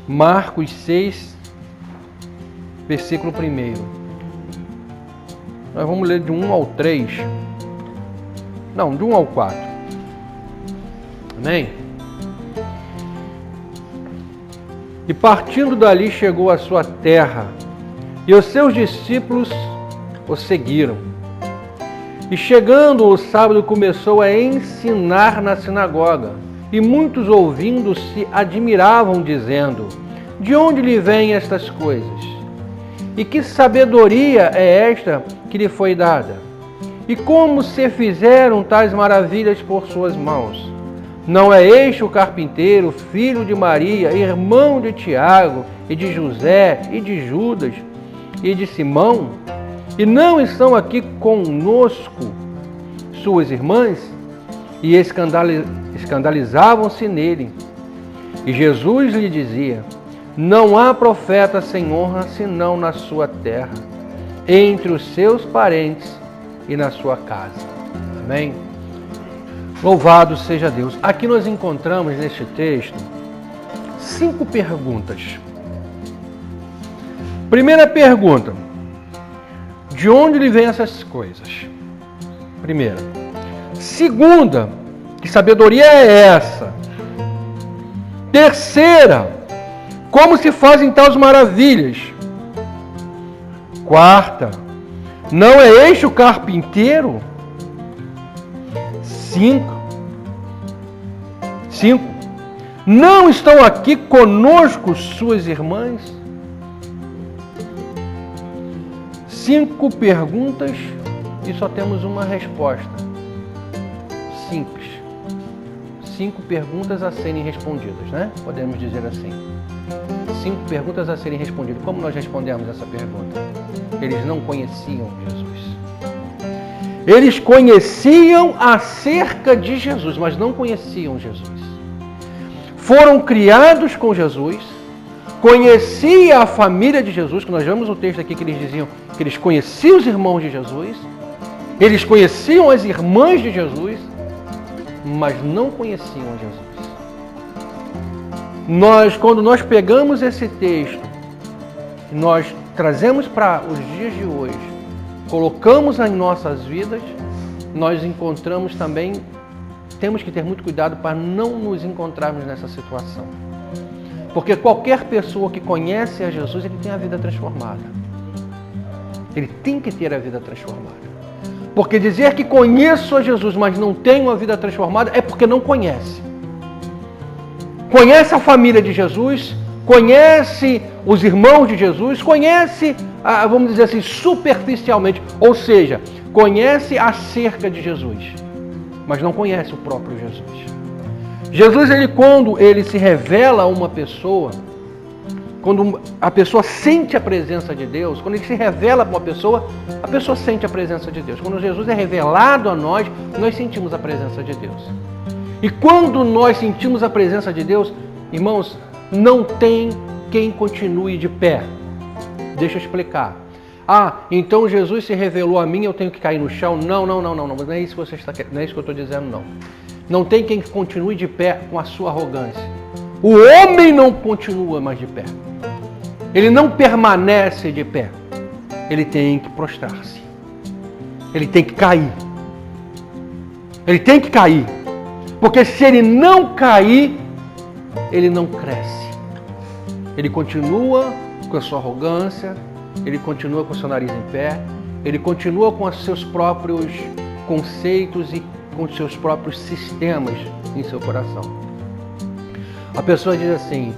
Marcos 6, versículo 1. Nós vamos ler de 1 ao 3. Não, de 1 ao 4. Amém? E partindo dali chegou à sua terra, e os seus discípulos o seguiram. E chegando o sábado começou a ensinar na sinagoga, e muitos ouvindo se admiravam, dizendo: de onde lhe vêm estas coisas? E que sabedoria é esta que lhe foi dada? E como se fizeram tais maravilhas por suas mãos? Não é este o carpinteiro, filho de Maria, irmão de Tiago, e de José, e de Judas, e de Simão? E não estão aqui conosco suas irmãs? E escandalizavam-se nele. E Jesus lhe dizia: não há profeta sem honra senão na sua terra, entre os seus parentes e na sua casa. Amém? Louvado seja Deus. Aqui nós encontramos neste texto 5 perguntas. Primeira pergunta: de onde lhe vêm essas coisas? Primeira. Segunda: que sabedoria é essa? Terceira: como se fazem tais maravilhas? Quarta: não é este o carpinteiro? 5. Não estão aqui conosco suas irmãs? 5 perguntas e só temos uma resposta. Simples. 5 perguntas a serem respondidas, né? Podemos dizer assim. 5 perguntas a serem respondidas. Como nós respondemos essa pergunta? Eles não conheciam Jesus. Eles conheciam acerca de Jesus, mas não conheciam Jesus. Foram criados com Jesus, conhecia a família de Jesus, que nós vemos o texto aqui que eles diziam que eles conheciam os irmãos de Jesus, eles conheciam as irmãs de Jesus, mas não conheciam Jesus. Quando nós pegamos esse texto, nós trazemos para os dias de hoje, colocamos em nossas vidas, nós encontramos também, temos que ter muito cuidado para não nos encontrarmos nessa situação. Porque qualquer pessoa que conhece a Jesus, ele tem a vida transformada. Ele tem que ter a vida transformada. Porque dizer que conheço a Jesus, mas não tenho a vida transformada, é porque não conhece. Conhece a família de Jesus, conhece os irmãos de Jesus, conhece, vamos dizer assim, superficialmente, ou seja, conhece acerca de Jesus, mas não conhece o próprio Jesus. Jesus, quando ele se revela a uma pessoa, quando a pessoa sente a presença de Deus, quando ele se revela para uma pessoa, a pessoa sente a presença de Deus. Quando Jesus é revelado a nós, nós sentimos a presença de Deus. E quando nós sentimos a presença de Deus, irmãos, não tem quem continue de pé. Deixa eu explicar. Então Jesus se revelou a mim, eu tenho que cair no chão? Não, não é isso que você está querendo, não é isso que eu estou dizendo, não. Não tem quem continue de pé com a sua arrogância. O homem não continua mais de pé. Ele não permanece de pé. Ele tem que prostrar-se. Ele tem que cair. Ele tem que cair. Porque se ele não cair, ele não cresce. Ele continua com a sua arrogância, ele continua com o seu nariz em pé, ele continua com os seus próprios conceitos e com os seus próprios sistemas em seu coração. A pessoa diz assim: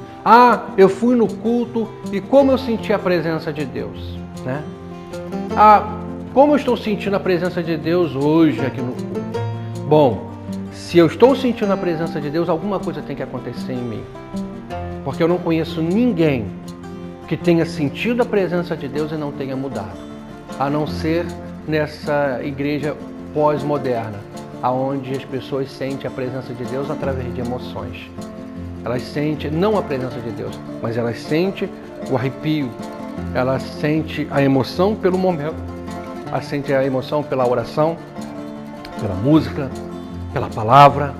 eu fui no culto e como eu senti a presença de Deus, né? Como eu estou sentindo a presença de Deus hoje aqui no culto? Bom, se eu estou sentindo a presença de Deus, alguma coisa tem que acontecer em mim. Porque eu não conheço ninguém que tenha sentido a presença de Deus e não tenha mudado. A não ser nessa igreja pós-moderna, onde as pessoas sentem a presença de Deus através de emoções. Elas sentem, não a presença de Deus, mas elas sentem o arrepio, elas sentem a emoção pelo momento, elas sentem a emoção pela oração, pela música, pela palavra,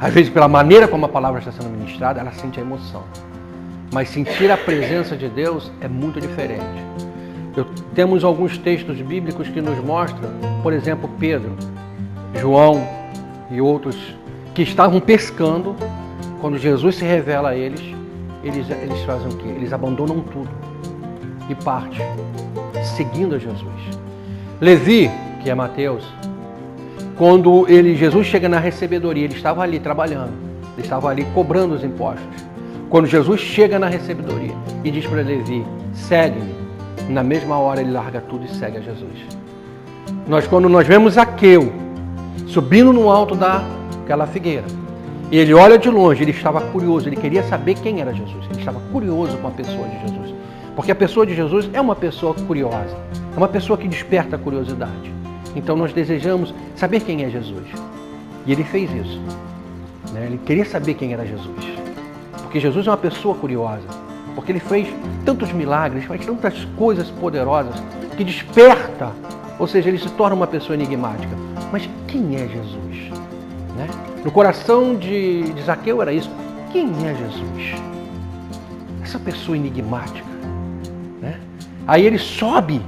às vezes pela maneira como a palavra está sendo ministrada, ela sente a emoção. Mas sentir a presença de Deus é muito diferente. Temos alguns textos bíblicos que nos mostram, por exemplo, Pedro, João e outros que estavam pescando. Quando Jesus se revela a eles fazem o quê? Eles abandonam tudo e partem, seguindo a Jesus. Levi, que é Mateus, quando Jesus chega na recebedoria, ele estava ali trabalhando, ele estava ali cobrando os impostos. Quando Jesus chega na recebedoria e diz para Levi, segue-me, na mesma hora ele larga tudo e segue a Jesus. Quando nós vemos Zaqueu subindo no alto daquela figueira, e ele olha de longe, ele estava curioso, ele queria saber quem era Jesus, ele estava curioso com a pessoa de Jesus. Porque a pessoa de Jesus é uma pessoa curiosa, é uma pessoa que desperta a curiosidade. Então nós desejamos saber quem é Jesus. E ele fez isso. Ele queria saber quem era Jesus. Porque Jesus é uma pessoa curiosa. Porque ele fez tantos milagres, faz tantas coisas poderosas que desperta. Ou seja, ele se torna uma pessoa enigmática. Mas quem é Jesus? No coração de Zaqueu era isso. Quem é Jesus? Essa pessoa enigmática. Aí ele sobe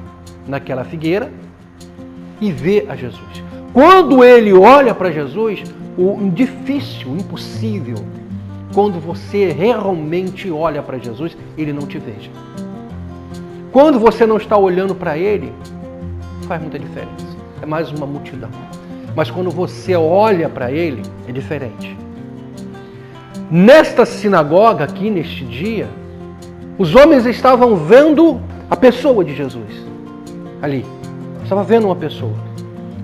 naquela figueira e vê a Jesus. Quando ele olha para Jesus, o difícil, o impossível, quando você realmente olha para Jesus, ele não te veja. Quando você não está olhando para ele, faz muita diferença. É mais uma multidão. Mas quando você olha para ele, é diferente. Nesta sinagoga aqui, neste dia, os homens estavam vendo a pessoa de Jesus ali. Estava vendo uma pessoa.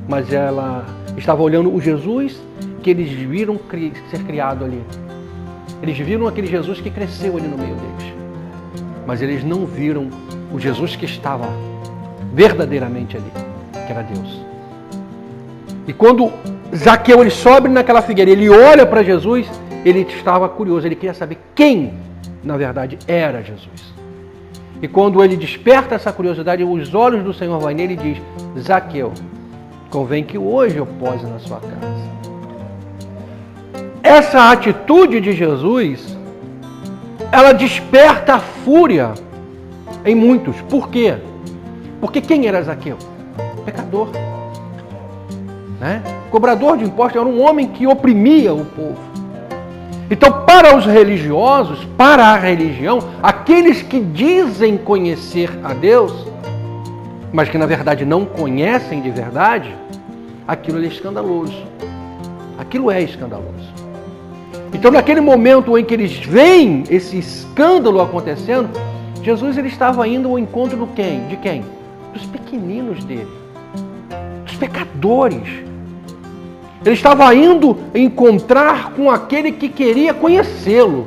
Mas ela estava olhando o Jesus que eles viram ser criado ali. Eles viram aquele Jesus que cresceu ali no meio deles. Mas eles não viram o Jesus que estava verdadeiramente ali, que era Deus. E quando Zaqueu ele sobe naquela figueira, ele olha para Jesus, ele estava curioso, ele queria saber quem, na verdade, era Jesus. E quando ele desperta essa curiosidade, os olhos do Senhor vão nele e diz, Zaqueu, convém que hoje eu pose na sua casa. Essa atitude de Jesus, ela desperta a fúria em muitos. Por quê? Porque quem era Zaqueu? Pecador. Cobrador de impostos, era um homem que oprimia o povo. Então, para os religiosos, para a religião, aqueles que dizem conhecer a Deus, mas que na verdade não conhecem de verdade, aquilo é escandaloso. Aquilo é escandaloso. Então, naquele momento em que eles veem esse escândalo acontecendo, Jesus ele estava indo ao encontro de quem? Dos pequeninos dele, dos pecadores. Ele estava indo encontrar com aquele que queria conhecê-lo,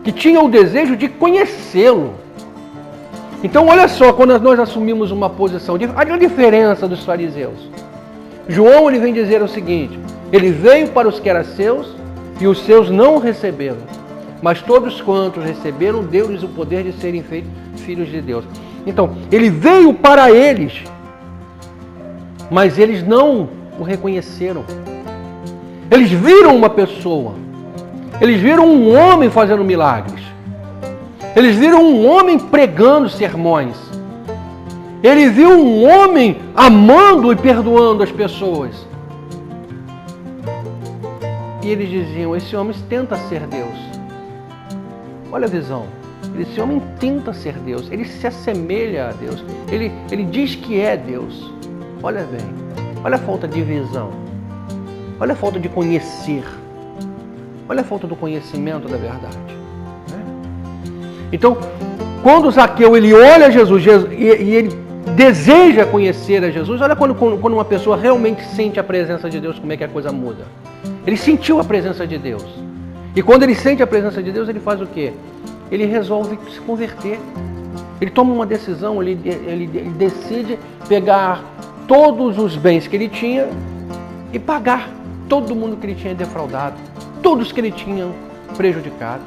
que tinha o desejo de conhecê-lo. Então, olha só, quando nós assumimos uma posição, olha a diferença dos fariseus. João ele vem dizer o seguinte, ele veio para os que eram seus e os seus não o receberam, mas todos quantos receberam, deu-lhes o poder de serem feitos filhos de Deus. Então, ele veio para eles, mas eles não o reconheceram. Eles viram uma pessoa, eles viram um homem fazendo milagres, eles viram um homem pregando sermões, ele viu um homem amando e perdoando as pessoas. E eles diziam, esse homem tenta ser Deus. Olha a visão. Esse homem tenta ser Deus. Ele se assemelha a Deus. Ele diz que é Deus. Olha bem. Olha a falta de visão. Olha a falta de conhecer. Olha a falta do conhecimento da verdade. Então, quando Zaqueu ele olha Jesus e ele deseja conhecer a Jesus, olha quando uma pessoa realmente sente a presença de Deus, como é que a coisa muda. Ele sentiu a presença de Deus. E quando ele sente a presença de Deus, ele faz o quê? Ele resolve se converter. Ele toma uma decisão, ele decide pegar todos os bens que ele tinha e pagar todo mundo que ele tinha defraudado, todos que ele tinha prejudicado.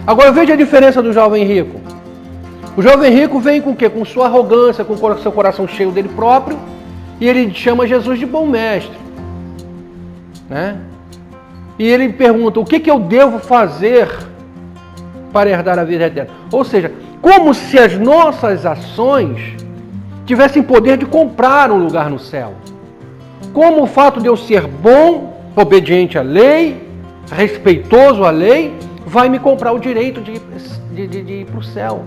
Agora veja a diferença do jovem rico. O jovem rico vem com o quê? Com sua arrogância, com o seu coração cheio dele próprio, e ele chama Jesus de bom mestre. E ele pergunta, o que eu devo fazer para herdar a vida eterna. Ou seja, como se as nossas ações tivessem poder de comprar um lugar no céu. Como o fato de eu ser bom, obediente à lei, respeitoso à lei, vai me comprar o direito de ir para o céu.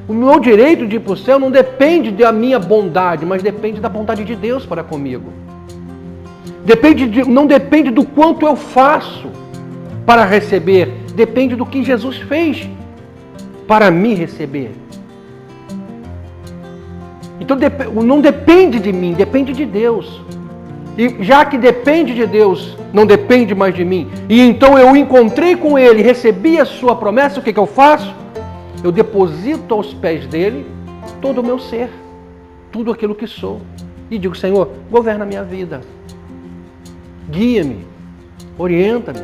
O meu direito de ir para o céu não depende da minha bondade, mas depende da bondade de Deus para comigo. Não depende do quanto eu faço para receber, depende do que Jesus fez para me receber. Então não depende de mim, depende de Deus. E já que depende de Deus, não depende mais de mim, e então eu encontrei com Ele, recebi a sua promessa, o que eu faço? Eu deposito aos pés dele todo o meu ser, tudo aquilo que sou. E digo, Senhor, governa a minha vida. Guia-me, orienta-me,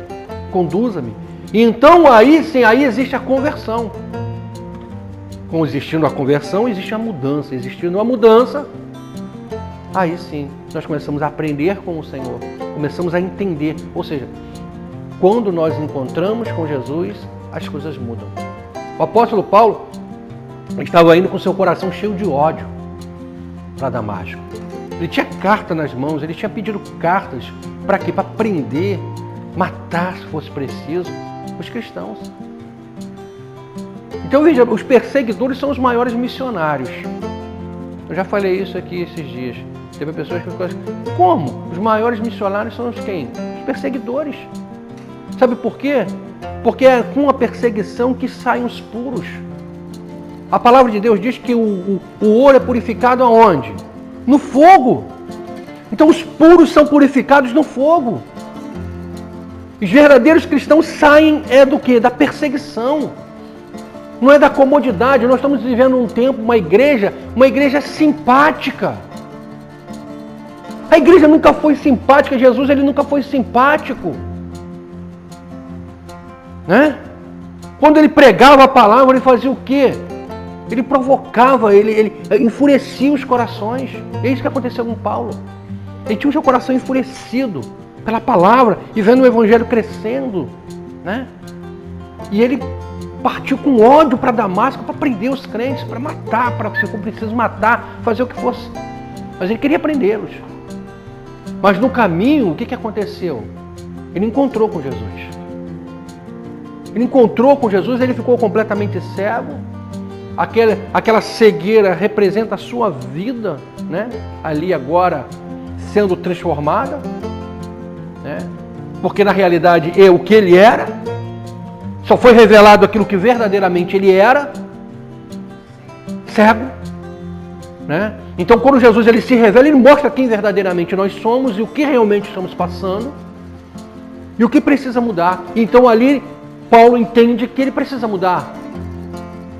conduza-me. E então aí sim, aí existe a conversão. Existindo a conversão, existe a mudança. Existindo a mudança, aí sim, nós começamos a aprender com o Senhor. Começamos a entender. Ou seja, quando nós encontramos com Jesus, as coisas mudam. O apóstolo Paulo estava indo com seu coração cheio de ódio para Damasco. Ele tinha carta nas mãos, ele tinha pedido cartas para quê? Para prender, matar, se fosse preciso, os cristãos. Então veja, os perseguidores são os maiores missionários. Eu já falei isso aqui esses dias. Teve pessoas que ficam assim, como? Os maiores missionários são os quem? Os perseguidores. Sabe por quê? Porque é com a perseguição que saem os puros. A palavra de Deus diz que o ouro é purificado aonde? No fogo. Então os puros são purificados no fogo. Os verdadeiros cristãos saem do quê? Da perseguição. Não é da comodidade. Nós estamos vivendo um tempo, uma igreja simpática. A igreja nunca foi simpática. Jesus, ele nunca foi simpático. Né? Quando ele pregava a palavra, ele fazia o quê? Ele provocava, ele enfurecia os corações. É isso que aconteceu com Paulo. Ele tinha o seu coração enfurecido pela palavra e vendo o evangelho crescendo, né? E ele partiu com ódio para Damasco para prender os crentes, para matar, para se for preciso matar, fazer o que fosse. Mas ele queria prendê-los. Mas no caminho, o que aconteceu? Ele encontrou com Jesus. Ele encontrou com Jesus, ele ficou completamente cego. Aquela cegueira representa a sua vida, né? Ali agora sendo transformada, né? Porque na realidade o que ele era, só foi revelado aquilo que verdadeiramente ele era, cego, né? Então quando Jesus ele se revela, ele mostra quem verdadeiramente nós somos e o que realmente estamos passando e o que precisa mudar. Então ali Paulo entende que ele precisa mudar.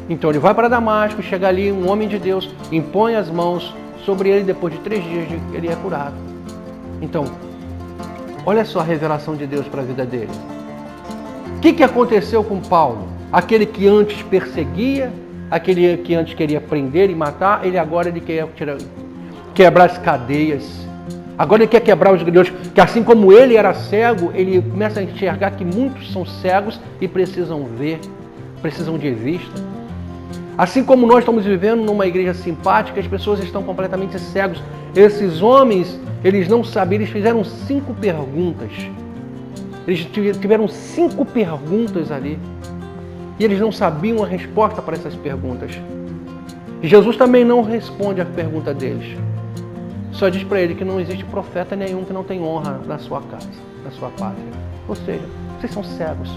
Então ele vai para Damasco, chega ali um homem de Deus, impõe as mãos sobre ele, depois de 3 dias ele é curado. Então, olha só a revelação de Deus para a vida dele. O que aconteceu com Paulo? Aquele que antes perseguia, aquele que antes queria prender e matar, ele agora quer quebrar as cadeias. Agora ele quer quebrar os grilhões, que assim como ele era cego, ele começa a enxergar que muitos são cegos e precisam ver, precisam de vista. Assim como nós estamos vivendo numa igreja simpática, as pessoas estão completamente cegos. Esses homens, eles não sabiam, eles fizeram 5 perguntas. Eles tiveram 5 perguntas ali. E eles não sabiam a resposta para essas perguntas. E Jesus também não responde a pergunta deles. Só diz para ele que não existe profeta nenhum que não tem honra na sua casa, na sua pátria. Ou seja, vocês são cegos.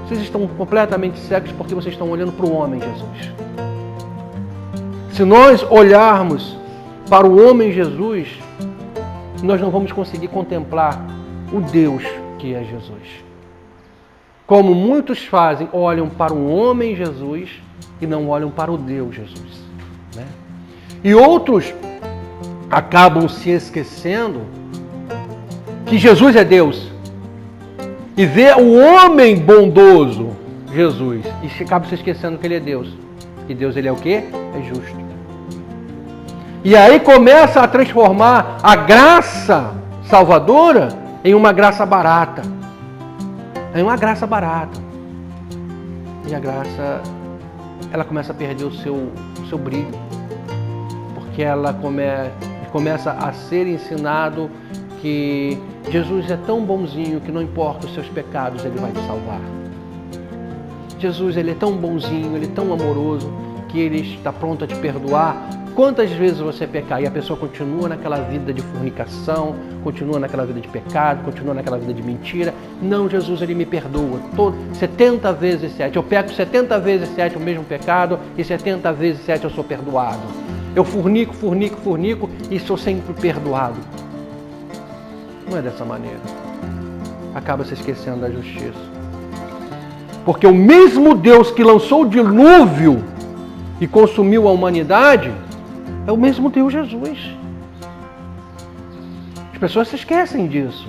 Vocês estão completamente cegos porque vocês estão olhando para o homem Jesus. Se nós olharmos para o homem Jesus, nós não vamos conseguir contemplar o Deus que é Jesus. Como muitos fazem, olham para o homem Jesus e não olham para o Deus Jesus. Né? E outros acabam se esquecendo que Jesus é Deus. E vê o homem bondoso, Jesus, e acaba se esquecendo que ele é Deus. E Deus, ele é o quê? É justo. E aí começa a transformar a graça salvadora em uma graça barata. É uma graça barata. E a graça, ela começa a perder o seu brilho. Porque ela começa a ser ensinado que Jesus é tão bonzinho que não importa os seus pecados, Ele vai te salvar. Jesus, Ele é tão bonzinho, Ele é tão amoroso, que Ele está pronto a te perdoar. Quantas vezes você pecar e a pessoa continua naquela vida de fornicação, continua naquela vida de pecado, continua naquela vida de mentira. Não, Jesus, Ele me perdoa. 70 vezes 7. Eu peco 70 vezes 7 o mesmo pecado e 70 vezes 7 eu sou perdoado. Eu fornico e sou sempre perdoado. Não é dessa maneira. Acaba se esquecendo da justiça. Porque o mesmo Deus que lançou o dilúvio e consumiu a humanidade é o mesmo Deus Jesus. As pessoas se esquecem disso.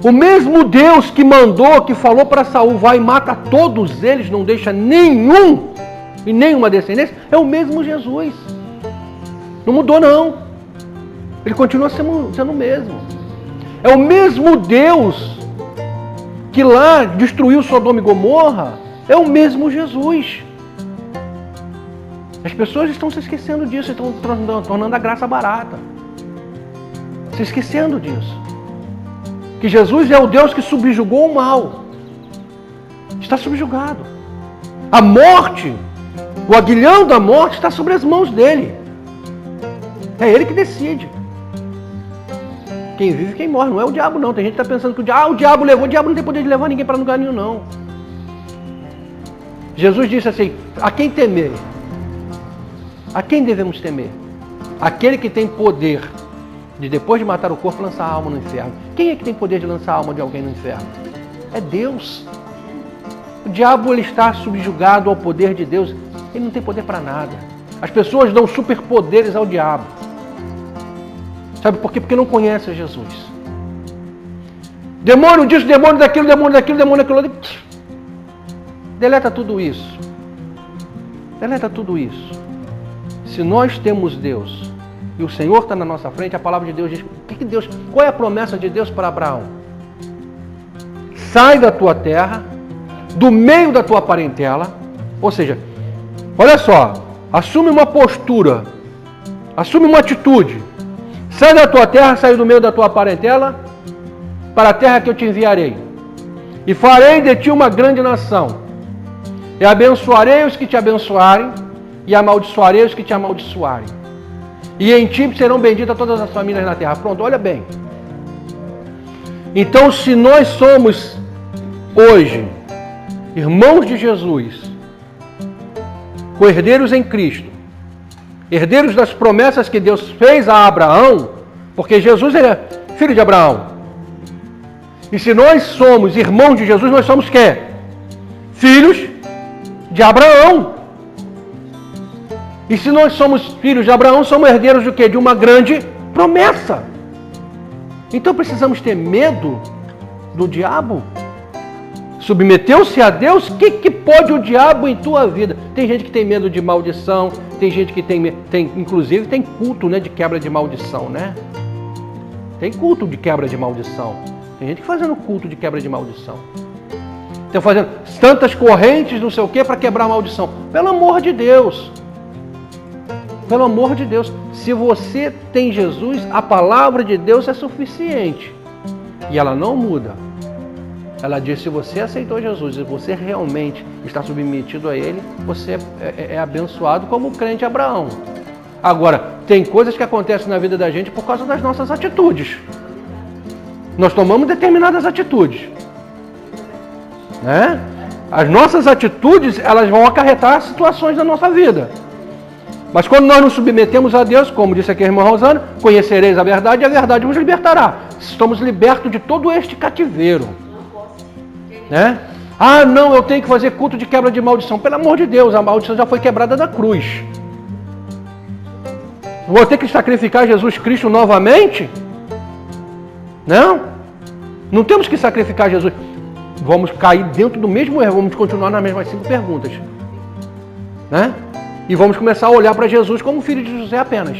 O mesmo Deus que mandou, que falou para Saul, vai e mata todos eles, não deixa nenhum e nenhuma descendência, é o mesmo Jesus. Não mudou não. Ele continua sendo o mesmo. É o mesmo Deus que lá destruiu Sodoma e Gomorra, é o mesmo Jesus. As pessoas estão se esquecendo disso, estão tornando a graça barata. Se esquecendo disso. Que Jesus é o Deus que subjugou o mal. Está subjugado. A morte, o aguilhão da morte está sobre as mãos dele. É ele que decide. Quem vive e quem morre, não é o diabo não. Tem gente que está pensando que o diabo levou, o diabo não tem poder de levar ninguém para lugar nenhum não. Jesus disse assim, a quem temer? A quem devemos temer? Aquele que tem poder de depois de matar o corpo lançar a alma no inferno. Quem é que tem poder de lançar a alma de alguém no inferno? É Deus. O diabo ele está subjugado ao poder de Deus. Ele não tem poder para nada. As pessoas dão superpoderes ao diabo. Sabe por quê? Porque não conhecem Jesus. Demônio disso, demônio daquilo, demônio daquilo, demônio daquilo. Deleta tudo isso. Deleta tudo isso. Se nós temos Deus e o Senhor está na nossa frente, a palavra de Deus diz, qual é a promessa de Deus para Abraão? Sai da tua terra, do meio da tua parentela, ou seja, olha só, assume uma postura, assume uma atitude, sai da tua terra, sai do meio da tua parentela, para a terra que eu te enviarei, e farei de ti uma grande nação, e abençoarei os que te abençoarem, e amaldiçoarei os que te amaldiçoarem. E em ti serão benditas todas as famílias na terra. Pronto, olha bem. Então, se nós somos hoje irmãos de Jesus, co-herdeiros em Cristo, herdeiros das promessas que Deus fez a Abraão, porque Jesus é filho de Abraão. E se nós somos irmãos de Jesus, nós somos quê? Filhos de Abraão. E se nós somos filhos de Abraão, somos herdeiros de quê? De uma grande promessa. Então precisamos ter medo do diabo? Submeteu-se a Deus? O que pode o diabo em tua vida? Tem gente que tem medo de maldição, tem gente que inclusive tem culto, né, de quebra de maldição, né? Tem culto de quebra de maldição. Tem gente fazendo culto de quebra de maldição. Estão fazendo tantas correntes, não sei o quê, para quebrar a maldição. Pelo amor de Deus. Pelo amor de Deus, se você tem Jesus, a palavra de Deus é suficiente. E ela não muda. Ela diz, se você aceitou Jesus e você realmente está submetido a Ele, você é abençoado como o crente Abraão. Agora, tem coisas que acontecem na vida da gente por causa das nossas atitudes. Nós tomamos determinadas atitudes. Né? As nossas atitudes, elas vão acarretar situações da nossa vida. Mas quando nós nos submetemos a Deus, como disse aqui a irmã Rosana, conhecereis a verdade e a verdade vos libertará. Estamos libertos de todo este cativeiro. Né? Ah, não, eu tenho que fazer culto de quebra de maldição. Pelo amor de Deus, a maldição já foi quebrada da cruz. Vou ter que sacrificar Jesus Cristo novamente? Não. Não temos que sacrificar Jesus. Vamos cair dentro do mesmo erro, vamos continuar nas mesmas 5 perguntas. Né? E vamos começar a olhar para Jesus como filho de José apenas.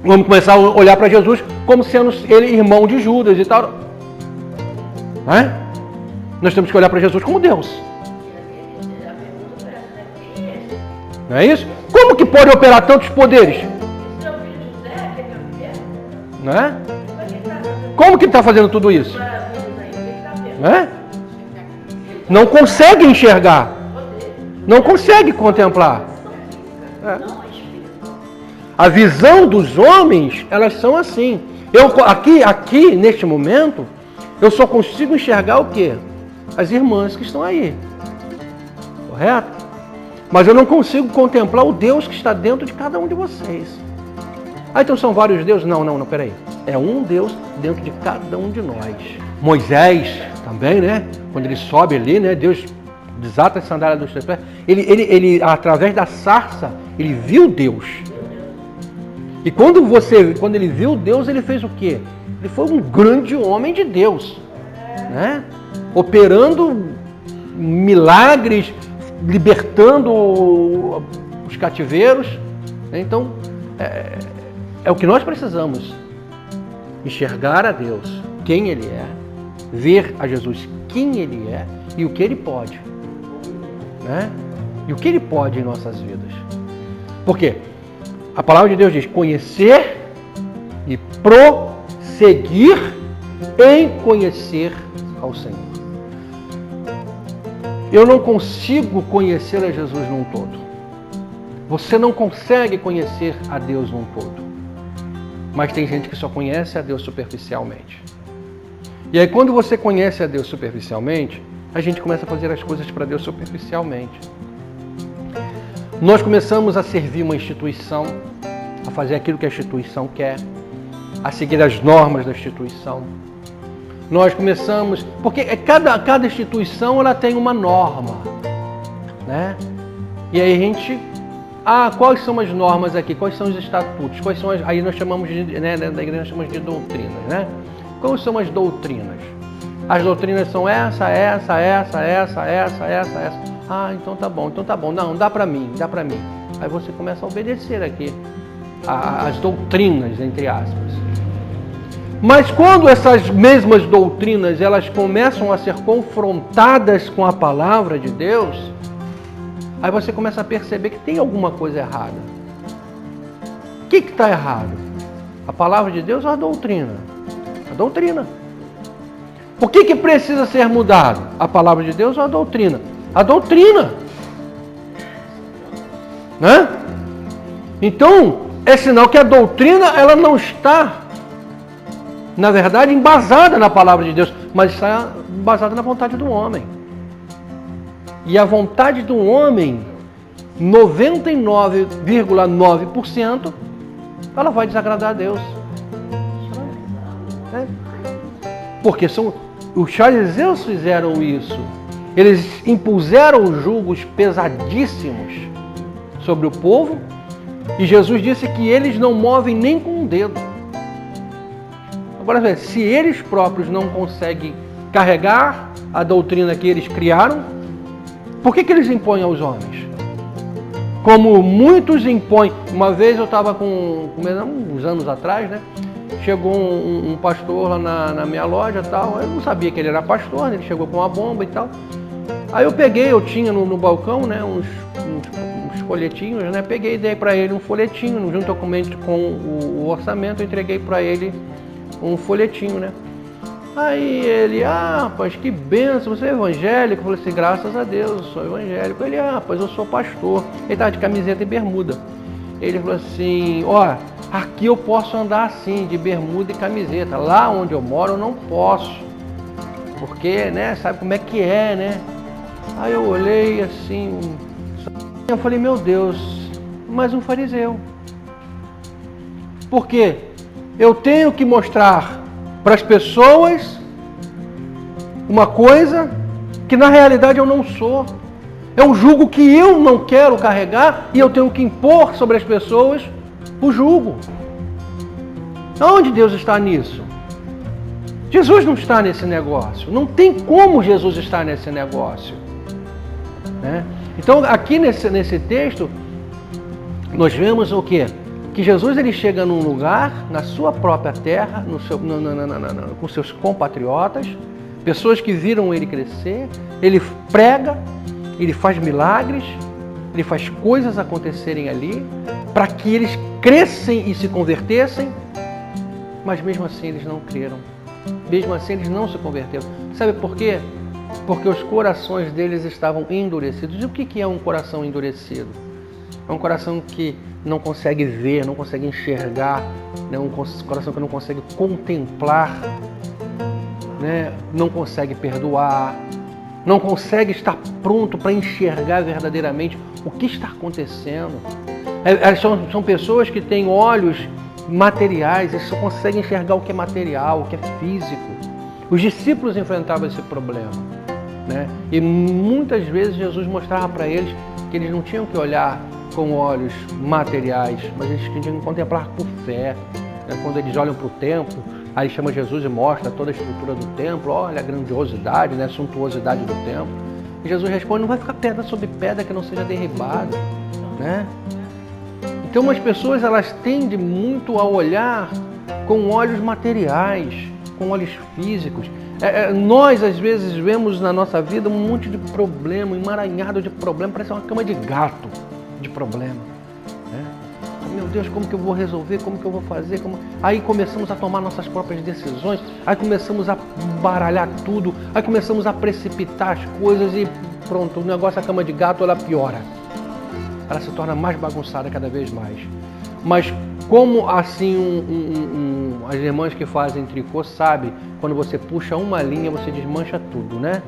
Vamos começar a olhar para Jesus como sendo ele irmão de Judas e tal. Né? Nós temos que olhar para Jesus como Deus. Não é isso? Como que pode operar tantos poderes? Não é? Como que ele está fazendo tudo isso? Não é? Não consegue enxergar. Não consegue contemplar. É. A visão dos homens, elas são assim. Aqui, neste momento, eu só consigo enxergar o quê? As irmãs que estão aí. Correto? Mas eu não consigo contemplar o Deus que está dentro de cada um de vocês. Ah, então são vários deuses? Não, peraí. É um Deus dentro de cada um de nós. Moisés também, né? Quando ele sobe ali, né? Deus desata as sandálias dos seus pés. Ele, através da sarça, ele viu Deus. E quando ele viu Deus, ele fez o quê? Ele foi um grande homem de Deus, né? Operando milagres, libertando os cativeiros. Então, é o que nós precisamos. Enxergar a Deus, quem Ele é, ver a Jesus, quem Ele é e o que Ele pode. Né? E o que Ele pode em nossas vidas. Por quê? A palavra de Deus diz: conhecer e prosseguir em conhecer ao Senhor. Eu não consigo conhecer a Jesus num todo. Você não consegue conhecer a Deus num todo. Mas tem gente que só conhece a Deus superficialmente. E aí quando você conhece a Deus superficialmente, a gente começa a fazer as coisas para Deus superficialmente. Nós começamos a servir uma instituição, a fazer aquilo que a instituição quer, a seguir as normas da instituição. Nós começamos, porque cada instituição ela tem uma norma, né? E aí a gente, quais são as normas aqui? Quais são os estatutos? Quais são aí nós chamamos de, né, da igreja nós chamamos de doutrinas, né? Quais são as doutrinas? As doutrinas são essa. Então tá bom. Não, dá pra mim. Aí você começa a obedecer aqui as doutrinas, entre aspas. Mas quando essas mesmas doutrinas elas começam a ser confrontadas com a palavra de Deus, aí você começa a perceber que tem alguma coisa errada. O que está errado? A palavra de Deus ou a doutrina? A doutrina. O que precisa ser mudado? A palavra de Deus ou a doutrina? A doutrina. Né? Então, é sinal que a doutrina ela não está, na verdade, embasada na palavra de Deus, mas está embasada na vontade do homem. E a vontade do homem, 99,9%, ela vai desagradar a Deus. Porque os fariseus fizeram isso. Eles impuseram julgos pesadíssimos sobre o povo, e Jesus disse que eles não movem nem com um dedo. Agora, se eles próprios não conseguem carregar a doutrina que eles criaram, por que eles impõem aos homens? Como muitos impõem. Uma vez eu estava uns anos atrás, né? Chegou um pastor lá na minha loja e tal. Eu não sabia que ele era pastor, né? Ele chegou com uma bomba e tal. Aí eu tinha no balcão, né, uns folhetinhos, né? Peguei e dei para ele um folhetinho, junto com o orçamento, eu entreguei para ele um folhetinho, né? Aí ele, rapaz, que benção, você é evangélico? Eu falei assim, graças a Deus, eu sou evangélico. Ele, rapaz, eu sou pastor. Ele estava de camiseta e bermuda. Ele falou assim, aqui eu posso andar assim, de bermuda e camiseta. Lá onde eu moro eu não posso. Porque, né, sabe como é que é, né? Aí eu olhei assim, eu falei, meu Deus, mais um fariseu. Por quê? Eu tenho que mostrar para as pessoas uma coisa que na realidade eu não sou. É um jugo que eu não quero carregar e eu tenho que impor sobre as pessoas o jugo. Onde Deus está nisso? Jesus não está nesse negócio. Não tem como Jesus estar nesse negócio. Né? Então aqui nesse texto nós vemos o quê? Que Jesus ele chega num lugar, na sua própria terra, com seus compatriotas, Pessoas que viram ele crescer, ele prega, ele faz milagres, ele faz coisas acontecerem ali, para que eles crescem e se convertessem, mas mesmo assim eles não creram. Mesmo assim eles não se converteram. Sabe por quê? Porque os corações deles estavam endurecidos. E o que é um coração endurecido? É um coração que não consegue ver, não consegue enxergar, né? Um coração que não consegue contemplar, né? Não consegue perdoar, não consegue estar pronto para enxergar verdadeiramente o que está acontecendo. São pessoas que têm olhos materiais, eles só conseguem enxergar o que é material, o que é físico. Os discípulos enfrentavam esse problema, né? E muitas vezes Jesus mostrava para eles que eles não tinham que olhar com olhos materiais, mas eles tinham que contemplar por fé, né? Quando eles olham para o templo, aí chama Jesus e mostra toda a estrutura do templo, olha a grandiosidade, né? A suntuosidade do templo. E Jesus responde, não vai ficar pedra sobre pedra que não seja derribada, né? Então as pessoas elas tendem muito a olhar com olhos materiais, com olhos físicos. Nós às vezes vemos na nossa vida um monte de problema, um emaranhado de problema, parece uma cama de gato de problema, né? Meu Deus, como que eu vou resolver, como que eu vou fazer? Aí começamos a tomar nossas próprias decisões, aí começamos a baralhar tudo, aí começamos a precipitar as coisas e pronto, o negócio, a cama de gato, ela piora. Ela se torna mais bagunçada cada vez mais. Mas como assim as irmãs que fazem tricô sabem, quando você puxa uma linha, você desmancha tudo, né?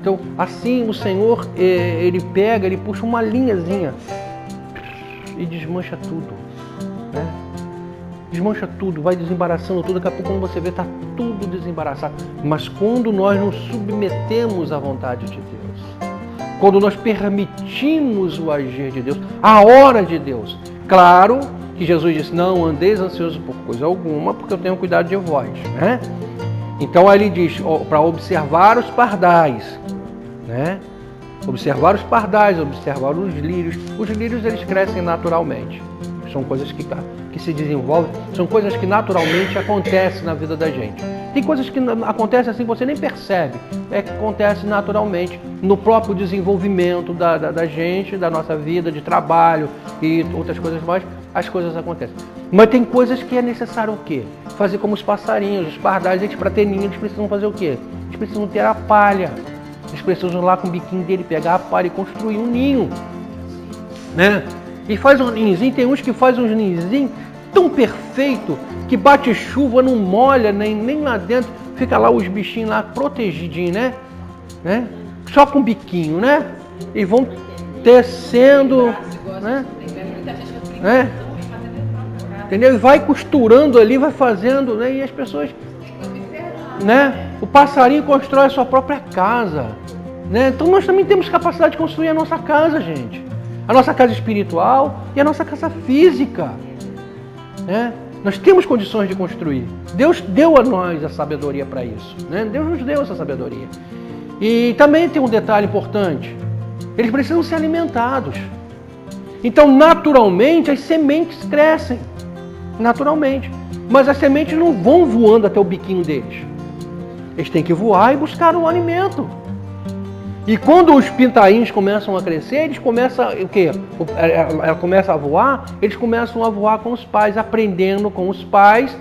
Então, assim o Senhor, ele pega, ele puxa uma linhazinha e desmancha tudo, né? Desmancha tudo, vai desembaraçando tudo, daqui a pouco quando você vê, está tudo desembaraçado. Mas quando nós nos submetemos à vontade de Deus, quando nós permitimos o agir de Deus, a hora de Deus. Claro que Jesus disse, não andeis ansiosos por coisa alguma, porque eu tenho cuidado de vós, né? Então aí ele diz, para observar os pardais, né? Observar os pardais, observar os lírios. Os lírios eles crescem naturalmente. São coisas que se desenvolvem, são coisas que naturalmente acontecem na vida da gente. Tem coisas que acontecem assim, você nem percebe, que acontece naturalmente no próprio desenvolvimento da gente, da nossa vida, de trabalho e outras coisas mais, as coisas acontecem. Mas tem coisas que é necessário o quê? Fazer como os passarinhos, os pardais, eles para ter ninho, eles precisam fazer o quê? Eles precisam ter a palha, eles precisam ir lá com o biquinho dele, pegar a palha e construir um ninho, né? E faz um ninhozinho, tem uns que fazem uns ninhozinhos tão perfeito que bate chuva, não molha, nem lá dentro, fica lá os bichinhos lá protegidinhos, né? Só com o biquinho, né? E vão tecendo, né? Entendeu? E vai costurando ali, vai fazendo, né? E as pessoas, né? O passarinho constrói a sua própria casa, né? Então nós também temos capacidade de construir a nossa casa, gente. A nossa casa espiritual e a nossa casa física, né? Nós temos condições de construir. Deus deu a nós a sabedoria para isso, né? Deus nos deu essa sabedoria. E também tem um detalhe importante. Eles precisam ser alimentados. Então, naturalmente, as sementes crescem. Naturalmente. Mas as sementes não vão voando até o biquinho deles. Eles têm que voar e buscar o alimento. E quando os pintainhos começam a crescer, eles começam o quê? Ela começa a voar, eles começam a voar com os pais, aprendendo com os pais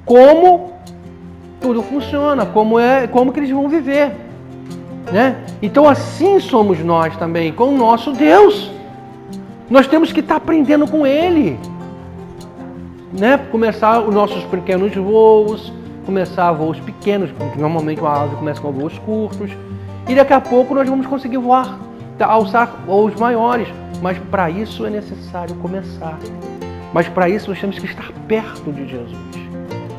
como tudo funciona, como que eles vão viver, né? Então assim somos nós também, com o nosso Deus. Nós temos que estar aprendendo com Ele, né? Começar os nossos pequenos voos, começar voos pequenos, porque normalmente uma ave começa com voos curtos. E daqui a pouco nós vamos conseguir voar, alçar voos maiores. Mas para isso é necessário começar. Mas para isso nós temos que estar perto de Jesus.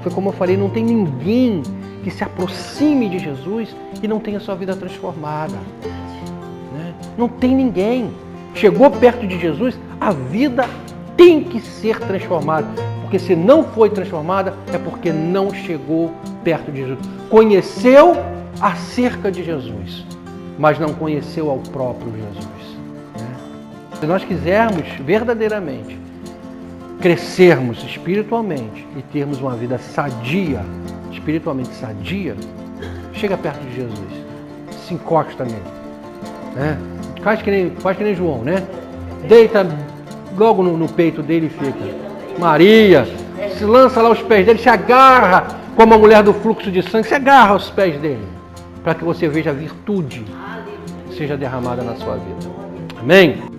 Foi como eu falei, não tem ninguém que se aproxime de Jesus e não tenha sua vida transformada, né? Não tem ninguém. Chegou perto de Jesus, a vida tem que ser transformada. Porque se não foi transformada, é porque não chegou perto de Jesus. Conheceu acerca de Jesus, mas não conheceu ao próprio Jesus, né? Se nós quisermos verdadeiramente crescermos espiritualmente e termos uma vida sadia, espiritualmente sadia, chega perto de Jesus, se encosta nele, né? Faz que nem João, né? Deita logo no peito dele e fica. Maria, se lança lá aos pés dele, se agarra como a mulher do fluxo de sangue, se agarra aos pés dele, para que você veja a virtude seja derramada na sua vida. Amém?